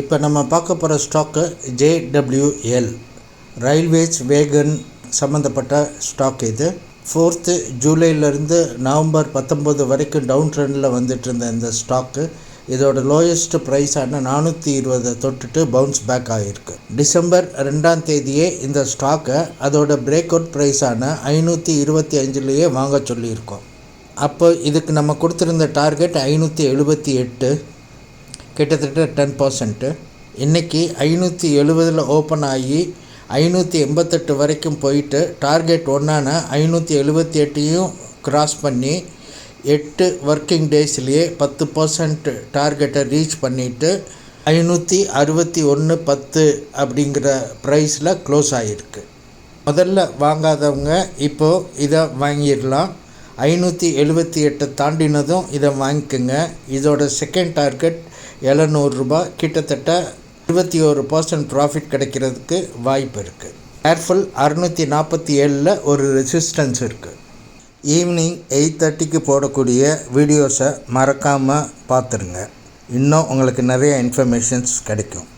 இப்போ நம்ம பார்க்க போகிற ஸ்டாக்கு JWL ரயில்வேஸ் வேகன் சம்மந்தப்பட்ட ஸ்டாக். இது 4th ஜூலைலேருந்து நவம்பர் 19 வரைக்கும் டவுன் ட்ரெண்டில் வந்துட்டு இருந்த இந்த ஸ்டாக்கு இதோட லோயஸ்ட் ப்ரைஸான 420 தொட்டுட்டு பவுன்ஸ் பேக் ஆகிருக்கு. டிசம்பர் 2ஆம் தேதியே இந்த ஸ்டாக்கை அதோட பிரேக் அவுட் ப்ரைஸான 525லேயே வாங்க சொல்லியிருக்கோம். அப்போ இதுக்கு நம்ம கொடுத்துருந்த டார்கெட் 578, கிட்டத்தட்ட 10%. இன்றைக்கி 570 ஓப்பன் ஆகி 588 வரைக்கும் போயிட்டு டார்கெட் ஒன்றான 578ஐயும் கிராஸ் பண்ணி 8 ஒர்க்கிங் டேஸ்லேயே 10% டார்கெட்டை ரீச் பண்ணிவிட்டு 561.10 அப்படிங்கிற ப்ரைஸில் க்ளோஸ் ஆகிருக்கு. முதல்ல வாங்காதவங்க இப்போது இதை வாங்கிடலாம். 578 தாண்டினதும் இதை வாங்கிக்கோங்க. இதோட செகண்ட் டார்கெட் 700 ரூபாய், கிட்டத்தட்ட 21% ப்ராஃபிட் கிடைக்கிறதுக்கு வாய்ப்பு இருக்குது. ஏர்ஃபுல் 647 ஒரு ரெசிஸ்டன்ஸ் இருக்குது. ஈவினிங் 8:30க்கு போடக்கூடிய வீடியோஸை மறக்காமல் பார்த்துருங்க. இன்னும் உங்களுக்கு நிறைய இன்ஃபர்மேஷன்ஸ் கிடைக்கும்.